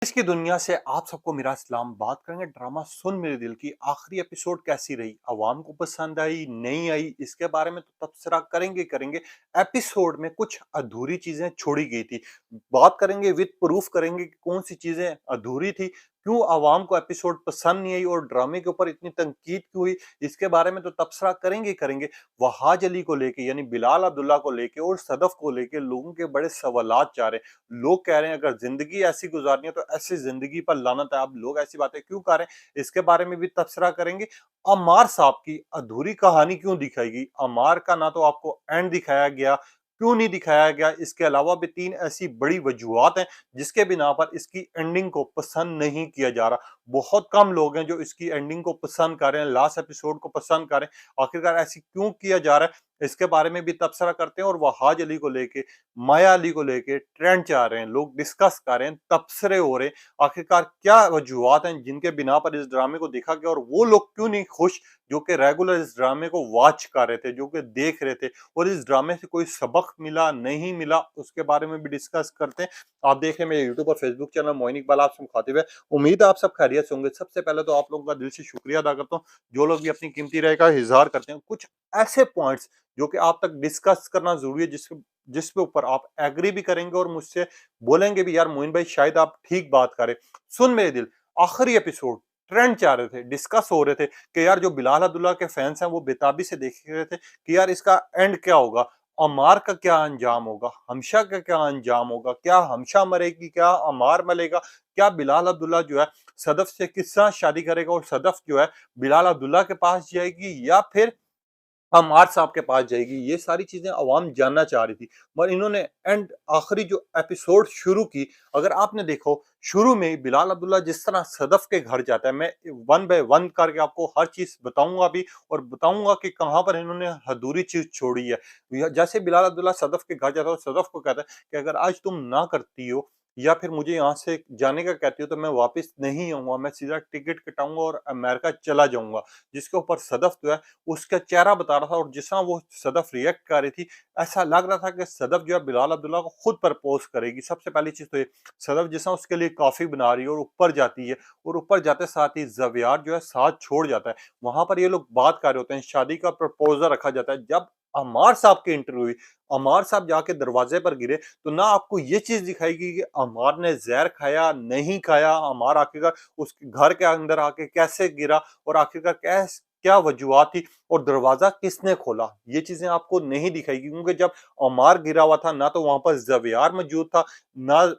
इसकी दुनिया से आप सबको मेरा सलाम। बात करेंगे ड्रामा सुन मेरे दिल की आखिरी एपिसोड कैसी रही, अवाम को पसंद आई नहीं आई, इसके बारे में तो तबसरा करेंगे। एपिसोड में कुछ अधूरी चीजें छोड़ी गई थी, बात करेंगे विद प्रूफ करेंगे कि कौन सी चीजें अधूरी थी, क्यों अवाम को एपिसोड पसंद नहीं आई और ड्रामे के ऊपर इतनी तनकीद क्यों हुई, इसके बारे में तो तबसरा करेंगे। वहाज अली को लेके यानी बिलाल अब्दुल्ला को लेके और सदफ को लेके लोगों के बड़े सवालात जा रहे हैं। लोग कह रहे हैं अगर जिंदगी ऐसी गुजारनी है तो ऐसी जिंदगी पर लानत है। अब लोग ऐसी बातें क्यों कर रहे हैं, इसके बारे में भी तबसरा करेंगे। अमार साहब की अधूरी कहानी क्यों दिखाएगी, अमार का ना तो आपको एंड दिखाया गया, क्यों नहीं दिखाया गया, इसके अलावा भी तीन ऐसी बड़ी वजूहत हैं जिसके बिना पर इसकी एंडिंग को पसंद नहीं किया जा रहा। बहुत कम लोग हैं जो इसकी एंडिंग को पसंद कर रहे हैं, लास्ट एपिसोड को पसंद कर रहे हैं। आखिरकार ऐसी क्यों किया जा रहा है, इसके बारे में भी तबसरा करते हैं। और वहाज अली को लेके, माया अली को लेके ट्रेंड चाह रहे हैं, लोग डिस्कस कर रहे हैं, तबसरे हो रहे हैं। आखिरकार क्या वजूहत हैं जिनके बिना पर इस ड्रामे को देखा गया और वो लोग क्यों नहीं खुश जो कि रेगुलर इस ड्रामे को वॉच कर रहे थे, जो कि देख रहे थे, और इस ड्रामे से कोई सबक मिला नहीं मिला, उसके बारे में भी डिस्कस करते हैं। आप देख रहे हैं मेरे यूट्यूब और फेसबुक चैनल मोइन इकबाल, आपसे मुखातिब है। उम्मीद है आप सब खैरियत से होंगे। सबसे पहले तो आप लोगों का दिल से शुक्रिया अदा करता हूँ जो लोग भी अपनी कीमती राय का इजहार करते हैं। कुछ ऐसे पॉइंट्स जो कि आप तक डिस्कस करना जरूरी है, जिस पे ऊपर आप एग्री भी करेंगे और मुझसे बोलेंगे भी यार मोइन भाई शायद आप ठीक बात करें। सुन मेरे दिल, आखिरी एपिसोड ट्रेंड चाह रहे थे, डिस्कस हो रहे थे कि यार जो बिलाल अब्दुल्ला के फैंस हैं वो बेताबी से देख रहे थे कि यार इसका एंड क्या होगा, अमार का क्या अंजाम होगा, हमशा का क्या अंजाम होगा, क्या हमशा मरेगी, क्या अमार मरेगा, क्या बिलाल अब्दुल्ला जो है सदफ से किस तरह शादी करेगा और सदफ जो है बिलाल अब्दुल्ला के पास जाएगी या फिर अम्मार साहब के पास जाएगी। ये सारी चीजें अवाम जानना चाह रही थी, मगर इन्होंने एंड आखिरी जो एपिसोड शुरू की, अगर आपने देखो शुरू में ही बिलाल अब्दुल्ला जिस तरह सदफ के घर जाता है, मैं वन बाय वन करके आपको हर चीज बताऊंगा भी और बताऊंगा कि कहां पर इन्होंने अधूरी चीज छोड़ी है। जैसे बिलाल अब्दुल्ला सदफ के घर जाता है और सदफ को कहता है कि अगर आज तुम ना करती हो या फिर मुझे यहाँ से जाने का कहती हो तो मैं वापस नहीं आऊंगा, मैं सीधा टिकट कटाऊंगा और अमेरिका चला जाऊंगा। जिसके ऊपर सदफ जो है उसका चेहरा बता रहा था और जिस तरह वो सदफ रिएक्ट कर रही थी, ऐसा लग रहा था कि सदफ जो है बिलाल अब्दुल्ला को खुद प्रपोज करेगी। सबसे पहली चीज तो ये, सदफ जिस तरह उसके लिए कॉफी बना रही है और ऊपर जाती है और ऊपर जाते साथ ही जवियार जो है साथ छोड़ जाता है। वहां पर ये लोग बात कर रहे होते हैं, शादी का प्रपोजल रखा जाता है। जब अमार साहब की इंटरव्यू हुई, अमार साहब जाके दरवाजे पर गिरे, तो ना आपको ये चीज दिखाएगी कि अमार ने जहर खाया नहीं खाया, अमार आखिरकार उसके घर के अंदर आके कैसे गिरा और आखिरकार कैसे क्या वजूहत थी और दरवाजा किसने खोला, ये चीजें आपको नहीं दिखाएगी। क्योंकि जब अमार गिरा हुआ था ना तो वहां पर जवियार मौजूद था, ना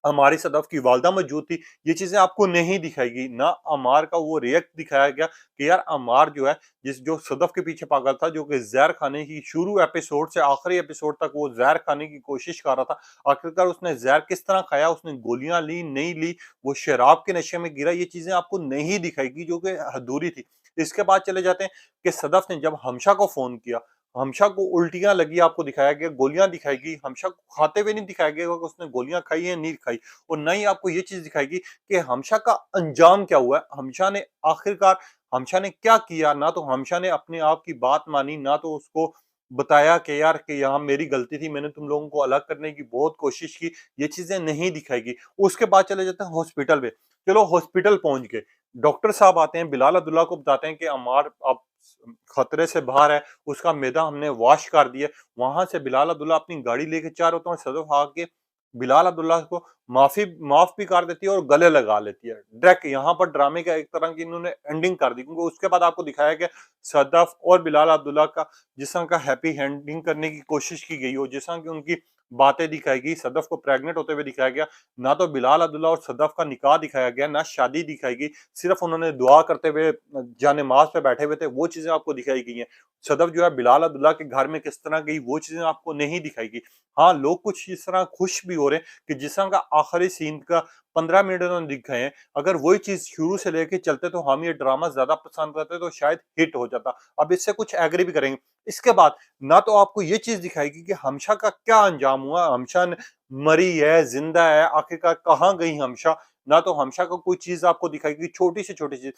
हमारी सदफ की वालदा मौजूद थी। ये चीजें आपको नहीं दिखाएगी। ना अमार का वो रिएक्ट दिखाया गया कि यार अमार जो है, जिस जो सदफ के पीछे पागल था, जो कि जहर खाने की शुरू एपिसोड से आखिरी एपिसोड तक वो जहर खाने की कोशिश कर रहा था, आखिरकार उसने जहर किस तरह खाया, उसने गोलियां ली नहीं ली, वो शराब के नशे में गिरा, ये चीजें आपको नहीं दिखाएगी जो कि अधूरी थी। इसके बाद चले जाते हैं कि सदफ ने जब हमशा को फोन किया, हमशा को उल्टियां लगी आपको दिखाया गया, गोलियां दिखाएगी, हमशा को खाते हुए नहीं दिखाया गया कि उसने गोलियां खाई है नहीं खाई। और न ही आपको ये चीज दिखाएगी कि हमशा का अंजाम क्या हुआ है, हमशा ने आखिरकार हमशा ने क्या किया। ना तो हमशा ने अपने आप की बात मानी, ना तो उसको बताया कि यार कि यहाँ मेरी गलती थी, मैंने तुम लोगों को अलग करने की बहुत कोशिश की, ये चीजें नहीं दिखाएगी। उसके बाद चले जाते हैं हॉस्पिटल में। चलो हॉस्पिटल पहुंच गए, डॉक्टर साहब आते हैं, बिलाल अब्दुल्ला को बताते हैं कि अमार अब खतरे से बाहर है, उसका मैदा हमने वॉश कर दिया। वहां से बिलाल अब्दुल्ला अपनी गाड़ी लेके चार होता है, सदफ आके बिलाल अब्दुल्ला को माफ भी कर देती है और गले लगा लेती है। डायरेक्ट यहाँ पर ड्रामे का एक तरह की इन्होंने एंडिंग कर दी, क्योंकि उसके बाद आपको दिखाया गया सदफ और बिलाल अब्दुल्ला का जिस तरह का हैप्पी एंडिंग करने की कोशिश की गई हो, जिस तरह की उनकी बातें दिखाई गई, सदफ को प्रेग्नेंट होते हुए दिखाया गया। ना तो बिलाल अब्दुल्ला और सदफ का निकाह दिखाया गया, ना शादी दिखाई गई, सिर्फ उन्होंने दुआ करते हुए जानेमाज पे बैठे हुए थे, वो चीजें आपको दिखाई गई हैं। सदफ जो है बिलाल अब्दुल्ला के घर में किस तरह गई, वो चीजें आपको नहीं दिखाई गई। हाँ, लोग कुछ इस तरह खुश भी हो रहे हैं कि जिस तरह का आखिरी सीन का 15 मिनट उन्होंने दिखाए हैं, अगर वही चीज शुरू से लेके चलते तो हम ये ड्रामा ज्यादा पसंद करते तो शायद हिट हो जाता। अब इससे कुछ एग्री भी करेंगे। इसके बाद ना तो आपको ये चीज दिखाएगी कि हमशा का क्या अंजाम हुआ, हमशा मरी है जिंदा है, आखिरकार कहाँ गई हमशा। ना तो हमशा का कोई चीज आपको दिखाएगी, छोटी से छोटी चीज।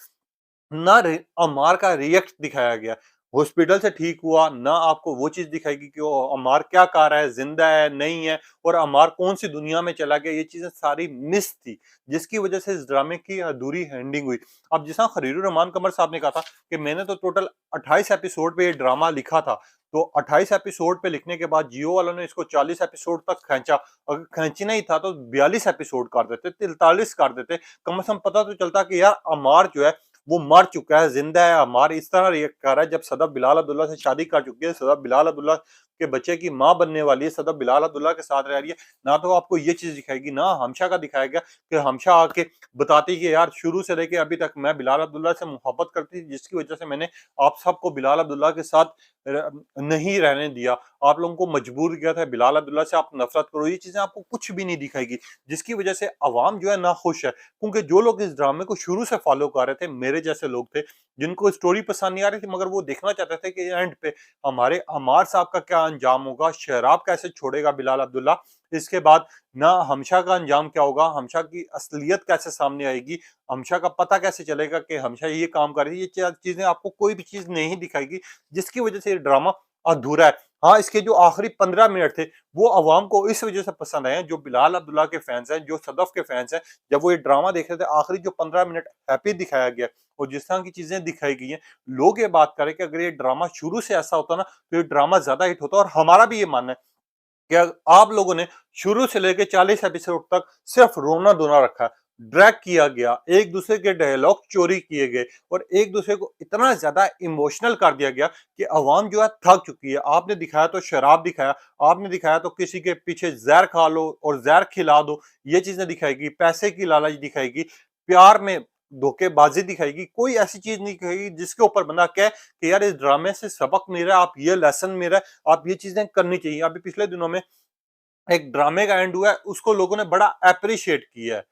ना अमार का रिएक्ट दिखाया गया। हॉस्पिटल से ठीक हुआ, ना आपको वो चीज़ दिखाएगी कि वो अमार क्या कर रहा है, ज़िंदा है, नहीं है और अमार कौन-सी दुनिया में चला गया, ये चीज़ें सारी मिस थी, जिसकी वज़ह से इस ड्रामे की अधूरी एंडिंग हुई। अब जिस तरह खलीलुर रहमान कमर साहब ने कहा था कि मैंने तो टोटल 28 एपिसोड पे ये ड्रामा लिखा था, तो 28 एपिसोड पे लिखने के बाद जियो वालों ने इसको 40 एपिसोड तक खींचा। अगर खींचना ही था तो 42 एपिसोड कर देते, 43 कर देते, कम से कम पता तो चलता कि यार अमार जो है वो मर चुका है, ज़िंदा है, अमार इस तरह रिएक्ट कर रहा है जब सदफ़ बिलाल अब्दुल्ला से शादी कर चुकी है, सदफ़ बिलाल अब्दुल्ला के बच्चे की माँ बनने वाली है, सदफ़ बिलाल अब्दुल्ला के साथ रह रही है। ना तो आपको ये चीज़ दिखाएगी, ना हमशा का दिखाया गया कि हमशा आके बताती कि यार शुरू से लेके अभी तक मैं बिलाल अब्दुल्ला से मोहब्बत करती थी, जिसकी वज़ह से मैंने आप सबको बिलाल अब्दुल्ला के साथ र नहीं रहने दिया। आप लोगों को मजबूर किया था बिलाल अब्दुल्ला से आप नफ़रत करो, ये चीज़ें आपको कुछ भी नहीं दिखाएगी, जिसकी वज़ह से अवाम जो है नाखुश है। क्योंकि जो लोग इस ड्रामे को शुरू से फॉलो कर रहे थे, मेरे जैसे लोग थे, जिनको स्टोरी पसंद नहीं आ रही थी मगर वो देखना चाहते थे कि एंड पे हमारे अमार साहब का क्या अंजाम होगा, शराब कैसे छोड़ेगा बिलाल अब्दुल्ला, इसके बाद ना हमशा का अंजाम क्या होगा, हमशा की असलियत कैसे सामने आएगी, हमशा का पता कैसे चलेगा कि हमशा ये काम कर रही है, ये चीजें आपको कोई भी चीज नहीं दिखाएगी, जिसकी वजह से ये ड्रामा अधूरा है। हाँ, इसके जो आखिरी 15 मिनट थे वो अवाम को इस वजह से पसंद आए हैं, जो बिलाल अब्दुल्ला के फैंस हैं, जो सदफ के फैंस हैं, जब वो ये ड्रामा देख रहे थे आखिरी जो 15 मिनट हैप्पी दिखाया गया और जिस तरह की चीजें दिखाई गई हैं, लोग ये बात करें कि अगर ये ड्रामा शुरू से ऐसा होता ना तो ये ड्रामा ज्यादा हिट होता। और हमारा भी ये मानना है कि आप लोगों ने शुरू से लेके 40 एपिसोड तक सिर्फ रोना धोना रखा है, ड्रैग किया गया, एक दूसरे के डायलॉग चोरी किए गए और एक दूसरे को इतना ज्यादा इमोशनल कर दिया गया कि अवाम जो है थक चुकी है। आपने दिखाया तो शराब दिखाया, आपने दिखाया तो किसी के पीछे जहर खा लो और जहर खिला दो, ये चीजें दिखाएगी, पैसे की लालच दिखाएगी, प्यार में धोखेबाजी दिखाएगी, कोई ऐसी चीज नहीं दिखाएगी जिसके ऊपर बंदा कहे कि यार इस ड्रामे से सबक मिल रहा है, आप ये लेसन मिल रहा है, आप ये चीजें करनी चाहिए। अभी पिछले दिनों में एक ड्रामे का एंड हुआ है, उसको लोगों ने बड़ा एप्रिशिएट किया है।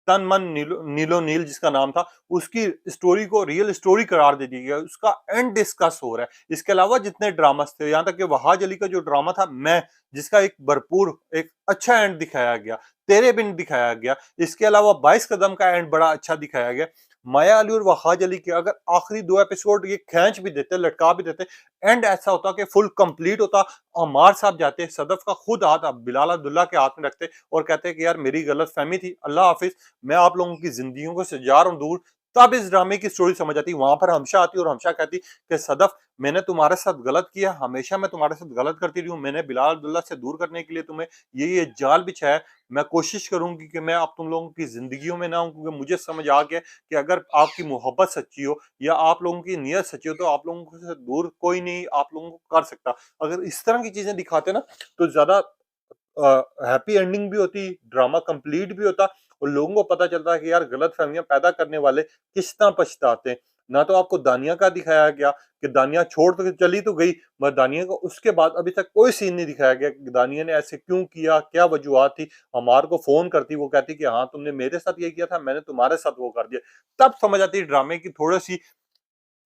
तन मन नीलो नीलो नील जिसका नाम था, उसकी स्टोरी को रियल स्टोरी करार दे दिया गया, उसका एंड डिस्कस हो रहा है। इसके अलावा जितने ड्रामास थे, यहाँ तक कि वहाज अली का जो ड्रामा था मैं, जिसका एक भरपूर एक अच्छा एंड दिखाया गया, तेरे बिन दिखाया गया, इसके अलावा 22 कदम का एंड बड़ा अच्छा दिखाया गया। माया अली और वहाज अली के अगर आखिरी 2 एपिसोड ये खींच भी देते, लटका भी देते, एंड ऐसा होता कि फुल कंप्लीट होता, अमार साहब जाते, सदफ का खुद हाथ अब बिलाल अब्दुल्ला के हाथ में रखते और कहते कि यार मेरी गलतफहमी थी, अल्लाह हाफिज, मैं आप लोगों की जिंदगियों को से जा रहा हूं दूर। तब इस ड्रामे की स्टोरी समझ आती, वहां पर हमशा आती और हमशा कहती कि सदफ, मैंने तुम्हारे साथ गलत किया, हमेशा मैं तुम्हारे साथ गलत करती रही हूँ, मैंने बिलाल अब्दुल्ला से दूर करने के लिए तुम्हें ये जाल बिछाया है। मैं कोशिश करूंगी कि मैं आप तुम लोगों की जिंदगियों में ना हूं, क्योंकि मुझे समझ आ गया कि अगर आपकी मोहब्बत सच्ची हो या आप लोगों की नीयत सच्ची हो तो आप लोगों से दूर कोई नहीं आप लोगों को कर सकता। अगर इस तरह की चीजें दिखाते ना तो ज्यादा हैप्पी एंडिंग भी होती, ड्रामा कंप्लीट भी होता और लोगों को पता चलता है कि यार गलतफहमियां पैदा करने वाले किस तरह पछताते हैं। ना तो आपको दानिया का दिखाया गया कि दानिया छोड़ तो चली तो गई, मगर दानिया को उसके बाद अभी तक कोई सीन नहीं दिखाया गया कि दानिया ने ऐसे क्यों किया, क्या वजूहत थी। हमार को फोन करती, वो कहती कि हाँ तुमने मेरे साथ ये किया था, मैंने तुम्हारे साथ वो कर दिया। तब समझ आती ड्रामे की थोड़ी सी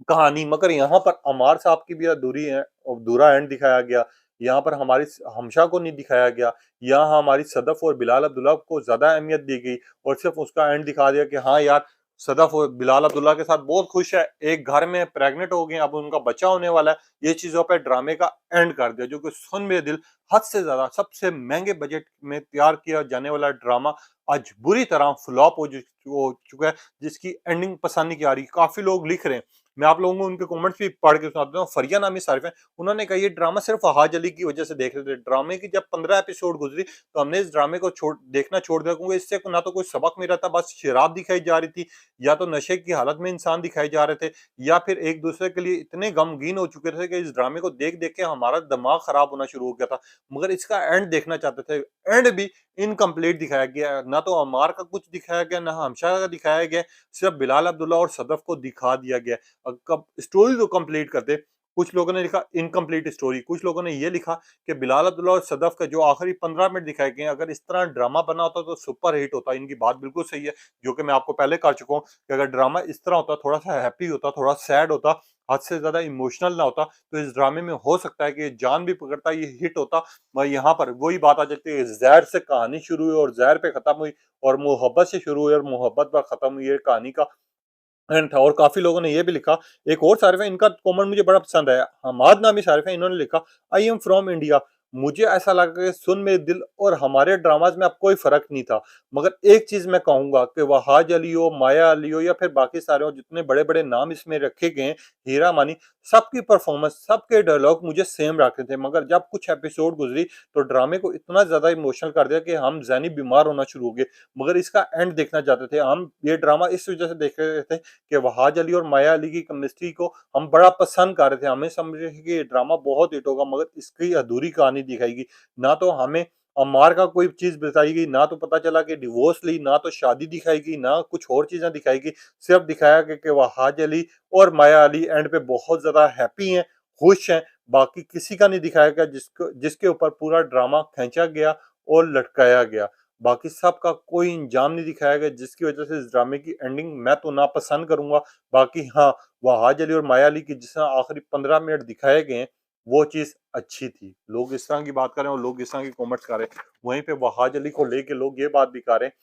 कहानी। मगर यहाँ पर अमार साहब की भी अधूरी है, अधूरा एंड दिखाया गया। यहाँ पर हमारी हमशा को नहीं दिखाया गया, यहाँ हमारी सदफ और बिलाल अब्दुल्ला को ज्यादा अहमियत दी गई और सिर्फ उसका एंड दिखा दिया कि हाँ यार सदफ और बिलाल अब्दुल्ला के साथ बहुत खुश है, एक घर में प्रेग्नेंट हो गए, अब उनका बच्चा होने वाला है। ये चीजों पर ड्रामे का एंड कर दिया, जो कि सुन मेरे दिल हद से ज्यादा सबसे महंगे बजट में तैयार किया जाने वाला ड्रामा आज बुरी तरह फ्लॉप हो चुका है, जिसकी एंडिंग पसंद नहीं की आ रही। काफी लोग लिख रहे हैं, मैं आप लोगों को उनके कमेंट्स भी पढ़ के सुनाता हूँ। फरिया नामी सारिफ है, उन्होंने कहा ये ड्रामा सिर्फ फहाज अली की वजह से देख रहे थे। ड्रामे की जब 15 एपिसोड गुजरी तो हमने इस ड्रामे को देखना छोड़ दिया, क्योंकि इससे ना तो कोई सबक मिल रहा था, बस शराब दिखाई जा रही थी, या तो नशे की हालत में इंसान दिखाए जा रहे थे, या फिर एक दूसरे के लिए इतने गमगीन हो चुके थे कि इस ड्रामे को देख देख के हमारा दिमाग खराब होना शुरू हो गया था। मगर इसका एंड देखना चाहते थे, एंड भी इनकम्प्लीट दिखाया गया, ना तो अमार का कुछ दिखाया गया, ना हमशा का दिखाया गया, सिर्फ बिलाल अब्दुल्ला और सदफ को दिखा दिया गया। कब स्टोरी तो कंप्लीट करते। कुछ लोगों ने लिखा इनकम्प्लीट स्टोरी, कुछ लोगों ने ये लिखा कि बिलाल अब्दुल्ला और सदफ का जो आखिरी 15 मिनट दिखाए गए, अगर इस तरह ड्रामा बना होता तो सुपर हिट होता। इनकी बात बिल्कुल सही है, जो कि मैं आपको पहले कर चुका हूँ कि अगर ड्रामा इस तरह होता, थोड़ा सा हैप्पी होता, थोड़ा सैड होता, हद से ज्यादा इमोशनल ना होता, तो इस ड्रामे में हो सकता है कि ये जान भी पकड़ता, ये हिट होता। मगर यहाँ पर वही बात आ जाती है, जहर से कहानी शुरू हुई और जहर पे खत्म हुई, और मोहब्बत से शुरू हुई और मोहब्बत पर खत्म हुई है कहानी का एंड था और काफ़ी लोगों ने ये भी लिखा, एक और शारिफ़ है इनका कमेंट मुझे बड़ा पसंद आया, हमाद नामी शारिफ़ है, इन्होंने लिखा आई एम फ्रॉम इंडिया। मुझे ऐसा लगा कि सुन मेरे दिल और हमारे ड्रामाज़ में अब कोई फ़र्क नहीं था। मगर एक चीज़ मैं कहूँगा कि वहाज अली हो, माया अली हो या फिर बाकी सारे हो जितने बड़े-बड़े नाम इसमें रखे गए हैं, हीरा मानी, सबकी परफ़ॉर्मेंस, सबके डायलॉग मुझे सेम लगते थे। मगर जब कुछ एपिसोड गुज़री तो ड्रामे को इतना ज़्यादा इमोशनल कर दिया कि हम ज़हनी बीमार होना शुरू हो गए। मगर इसका एंड देखना चाहते थे। हम ये ड्रामा इस वज़ह से देख रहे थे कि वहाज अली और माया अली की केमिस्ट्री को हम बड़ा पसंद कर रहे थे। हमें समझ रहे थे कि ये ड्रामा बहुत हिट होगा मगर इसकी अधूरी कहानी दिखाएगी। ना तो हमें अम्मार का कोई चीज़ बताई गई, ना तो पता चला कि डिवोर्स ली, ना तो शादी दिखाएगी, ना कुछ और चीज़ें दिखाएगी। सिर्फ दिखाया गया कि वहाज अली और माया अली एंड पे बहुत ज़्यादा हैप्पी हैं, खुश हैं। बाकी किसी का नहीं दिखाया गया जिसको जिसके ऊपर पूरा ड्रामा खींचा गया और लटकाया गया। बाकी सबका कोई अंजाम नहीं दिखाया गया जिसकी वजह से इस ड्रामे की एंडिंग मैं तो नापसंद करूँगा। बाकी हाँ, वहाज अली और माया अली की जिस तरह आखिरी 15 मिनट दिखाए गए हैं, वो चीज़ अच्छी थी। लोग इस तरह की बात कर रहे हैं और लोग इस तरह की कमेंट्स कर रहे हैं। वहीं पे वहाज अली को लेके लोग ये बात भी कर रहे हैं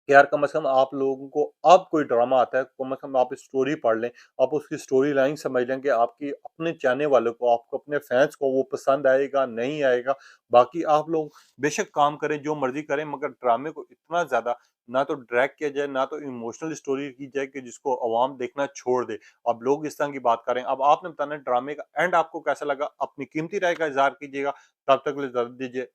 कि यार कम से कम आप लोगों को अब कोई ड्रामा आता है, कम से कम आप स्टोरी पढ़ लें, आप उसकी स्टोरी लाइन समझ लें कि आपकी अपने चाहने वालों को, आपको अपने फैंस को वो पसंद आएगा, नहीं आएगा। बाकी आप लोग बेशक काम करें, जो मर्ज़ी करें मगर ड्रामे को इतना ज़्यादा ना तो ड्रैग किया जाए, ना तो इमोशनल स्टोरी की जाए कि जिसको अवाम देखना छोड़ दे। अब लोग इस तरह की बात कर रहे हैं। अब आपने बताना है ड्रामे का एंड आपको कैसा लगा? अपनी कीमती राय का इज़हार कीजिएगा। तब तक के लिए इजाज़त दीजिए।